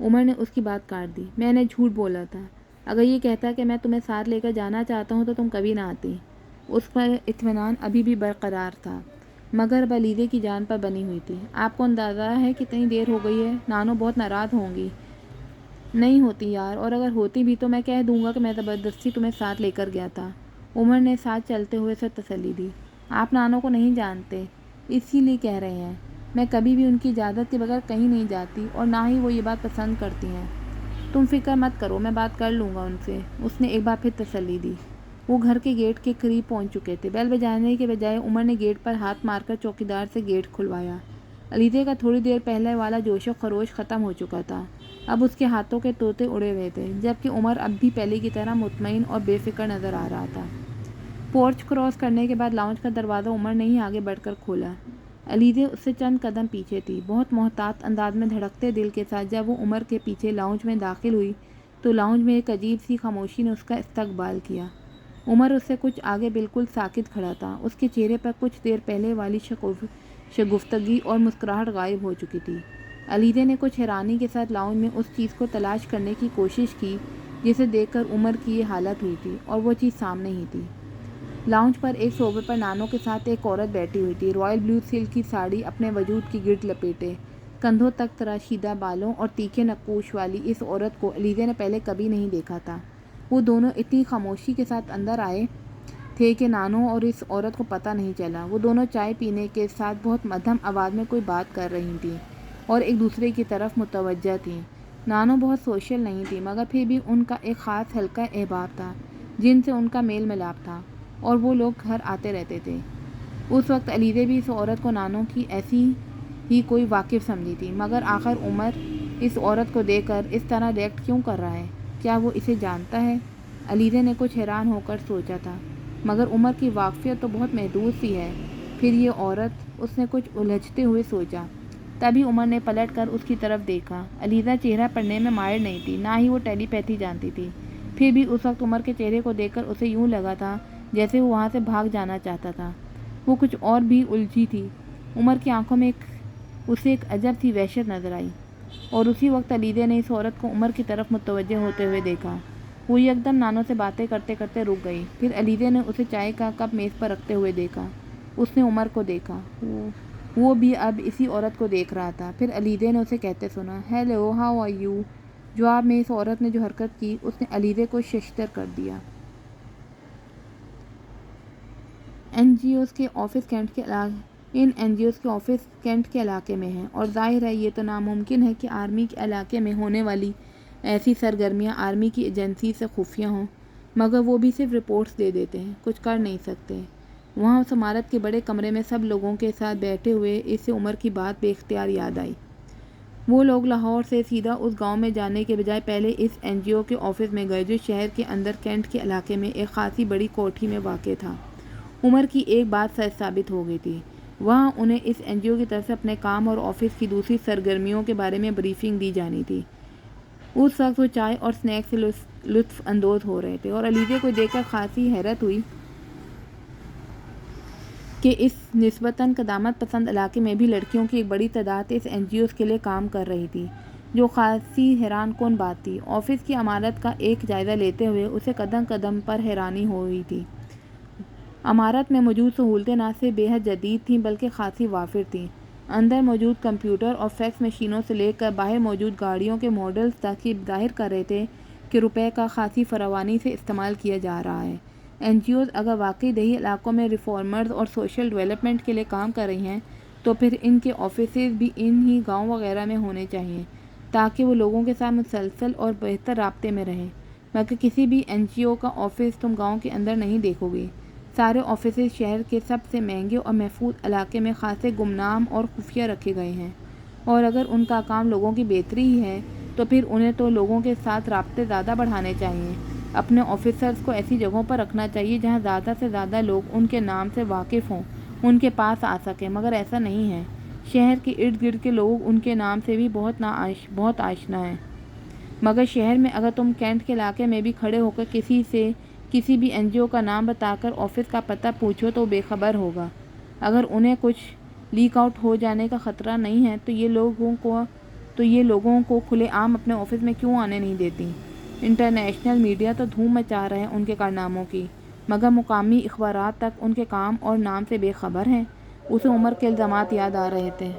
عمر نے اس کی بات کاٹ دی۔ میں نے جھوٹ بولا تھا۔ اگر یہ کہتا کہ میں تمہیں ساتھ لے کر جانا چاہتا ہوں تو تم کبھی نہ آتی۔ اس پر اطمینان ابھی بھی برقرار تھا، مگر اب علیزے کی جان پر بنی ہوئی تھی۔ آپ کو اندازہ ہے کتنی دیر ہو گئی ہے؟ نانو بہت ناراض ہوں گی۔ نہیں ہوتی یار، اور اگر ہوتی بھی تو میں کہہ دوں گا کہ میں زبردستی تمہیں ساتھ لے کر گیا تھا۔ عمر نے ساتھ چلتے ہوئے اسے تسلی دی۔ آپ نانو کو نہیں جانتے، اسی لیے کہہ رہے ہیں۔ میں کبھی بھی ان کی اجازت کے بغیر کہیں نہیں جاتی، اور نہ ہی وہ یہ بات پسند کرتی ہیں۔ تم فکر مت کرو، میں بات کر لوں گا ان سے، اس نے ایک بار پھر تسلی دی۔ وہ گھر کے گیٹ کے قریب پہنچ چکے تھے۔ بیل بجانے کے بجائے عمر نے گیٹ پر ہاتھ مار کر چوکیدار سے گیٹ کھلوایا۔ علیزے کا تھوڑی دیر پہلے والا جوش و خروش ختم ہو چکا تھا۔ اب اس کے ہاتھوں کے طوطے اڑے ہوئے تھے، جبکہ عمر اب بھی پہلے کی طرح مطمئن اور بے فکر نظر آ رہا تھا۔ پورچ کراس کرنے کے بعد لاؤنج کا دروازہ عمر نے ہی آگے بڑھ کر کھولا۔ علیزے اس سے چند قدم پیچھے تھی۔ بہت محتاط انداز میں دھڑکتے دل کے ساتھ جب وہ عمر کے پیچھے لاؤنج میں داخل ہوئی تو لاؤنج میں ایک عجیب سی خاموشی نے اس کا استقبال کیا۔ عمر اس سے کچھ آگے بالکل ساکت کھڑا تھا۔ اس کے چہرے پر کچھ دیر پہلے والی شگفتگی اور مسکراہٹ غائب ہو چکی تھی۔ علیزے نے کچھ حیرانی کے ساتھ لاؤنج میں اس چیز کو تلاش کرنے کی کوشش کی جسے دیکھ کر عمر کی یہ حالت ہوئی تھی، اور وہ چیز سامنے ہی تھی۔ لاؤنج پر ایک صوبے پر نانو کے ساتھ ایک عورت بیٹھی ہوئی تھی۔ رائل بلو سلک کی ساڑی اپنے وجود کی گرد لپیٹے، کندھوں تک تراشیدہ بالوں اور تیکھے نقوش والی اس عورت کو علیزے نے پہلے کبھی نہیں دیکھا تھا۔ وہ دونوں اتنی خاموشی کے ساتھ اندر آئے تھے کہ نانو اور اس عورت کو پتہ نہیں چلا۔ وہ دونوں چائے پینے کے ساتھ بہت مدھم آواز میں کوئی بات کر رہی تھیں اور ایک دوسرے کی طرف متوجہ تھیں۔ نانو بہت سوشل نہیں تھی، مگر پھر بھی ان کا ایک خاص حلقہ احباب تھا جن سے ان کا میل ملاپ تھا، اور وہ لوگ گھر آتے رہتے تھے۔ اس وقت علیزے بھی اس عورت کو نانو کی ایسی ہی کوئی واقف سمجھی تھی، مگر آخر عمر اس عورت کو دیکھ کر اس طرح ریئیکٹ کیوں کر رہا ہے؟ کیا وہ اسے جانتا ہے؟ علیزے نے کچھ حیران ہو کر سوچا تھا، مگر عمر کی واقفیت تو بہت محدود سی ہے۔ پھر یہ عورت، اس نے کچھ الجھتے ہوئے سوچا۔ تبھی عمر نے پلٹ کر اس کی طرف دیکھا۔ علیزہ چہرہ پڑھنے میں ماہر نہیں تھی، نہ ہی وہ ٹیلی پیتھی جانتی تھی۔ پھر بھی اس وقت عمر کے چہرے کو دیکھ کر اسے یوں لگا تھا جیسے وہ وہاں سے بھاگ جانا چاہتا تھا۔ وہ کچھ اور بھی الجھی تھی۔ عمر کی آنکھوں میں اسے ایک عجب سی وحشت نظر آئی، اور اسی وقت علیزے نے اس عورت کو عمر کی طرف متوجہ ہوتے ہوئے دیکھا۔ وہ یکدم نانو سے باتیں کرتے کرتے رک گئی۔ پھر علیزے نے اسے چائے کا کپ میز پر رکھتے ہوئے دیکھا۔ اس نے عمر کو دیکھا، وہ بھی اب اسی عورت کو دیکھ رہا تھا۔ پھر علیزے نے اسے کہتے سنا، ہیلو، ہاؤ آر یو؟ جواب میں اس عورت نے جو حرکت کی اس نے علیزے کو ششدر کر دیا۔ ان این جی اوز کے آفس کینٹ کے علاقے میں ہیں، اور ظاہر ہے یہ تو ناممکن ہے کہ آرمی کے علاقے میں ہونے والی ایسی سرگرمیاں آرمی کی ایجنسی سے خفیہ ہوں، مگر وہ بھی صرف رپورٹس دے دیتے ہیں، کچھ کر نہیں سکتے۔ وہاں اس عمارت کے بڑے کمرے میں سب لوگوں کے ساتھ بیٹھے ہوئے اسے عمر کی بات بے اختیار یاد آئی۔ وہ لوگ لاہور سے سیدھا اس گاؤں میں جانے کے بجائے پہلے اس این جی او کے آفس میں گئے جو شہر کے اندر کینٹ کے علاقے میں ایک خاصی بڑی کوٹھی میں واقع تھا۔ عمر کی ایک بات سچ ثابت ہو گئی تھی، وہاں انہیں اس این جی او کی طرف سے اپنے کام اور آفس کی دوسری سرگرمیوں کے بارے میں بریفنگ دی جانی تھی۔ اس وقت وہ چائے اور سنیک سے لطف اندوز ہو رہے تھے، اور علیزے کو دیکھ کر خاصی حیرت ہوئی کہ اس نسبتاً قدامت پسند علاقے میں بھی لڑکیوں کی ایک بڑی تعداد اس این جی اوز کے لیے کام کر رہی تھی، جو خاصی حیران کن بات تھی۔ آفس کی عمارت کا ایک جائزہ لیتے ہوئے اسے قدم قدم پر حیرانی ہوئی تھی۔ عمارت میں موجود سہولتیں نہ صرف بے حد جدید تھیں بلکہ خاصی وافر تھیں۔ اندر موجود کمپیوٹر اور فیکس مشینوں سے لے کر باہر موجود گاڑیوں کے ماڈلز تک یہ ظاہر کر رہے تھے کہ روپے کا خاصی فراوانی سے استعمال کیا جا رہا ہے۔ این جی اوز اگر واقعی دیہی علاقوں میں ریفارمرز اور سوشل ڈیولپمنٹ کے لیے کام کر رہی ہیں تو پھر ان کے آفیسز بھی ان ہی گاؤں وغیرہ میں ہونے چاہیے تاکہ وہ لوگوں کے ساتھ مسلسل اور بہتر رابطے میں رہیں، مگر کسی بھی این جی او کا آفس تم گاؤں کے اندر نہیں دیکھو گے۔ سارے آفیسز شہر کے سب سے مہنگے اور محفوظ علاقے میں خاصے گمنام اور خفیہ رکھے گئے ہیں، اور اگر ان کا کام لوگوں کی بہتری ہی ہے تو پھر انہیں تو لوگوں کے ساتھ رابطے زیادہ بڑھانے چاہیے۔ اپنے آفیسرز کو ایسی جگہوں پر رکھنا چاہیے جہاں زیادہ سے زیادہ لوگ ان کے نام سے واقف ہوں، ان کے پاس آ سکیں، مگر ایسا نہیں ہے۔ شہر کے ارد گرد کے لوگ ان کے نام سے بھی بہت آشنا ہیں، مگر شہر میں اگر تم کینٹ کے علاقے میں بھی کھڑے ہو کر کسی سے کسی بھی این جی او کا نام بتا کر آفس کا پتہ پوچھو تو وہ بے خبر ہوگا۔ اگر انہیں کچھ لیک آؤٹ ہو جانے کا خطرہ نہیں ہے تو یہ لوگوں کو تو یہ لوگوں کو کھلے عام اپنے آفس میں کیوں آنے نہیں دیتی؟ انٹرنیشنل میڈیا تو دھوم مچا رہے ہیں ان کے کارناموں کی، مگر مقامی اخبارات تک ان کے کام اور نام سے بے خبر ہیں۔ اسے عمر کے الزامات یاد آ رہے تھے۔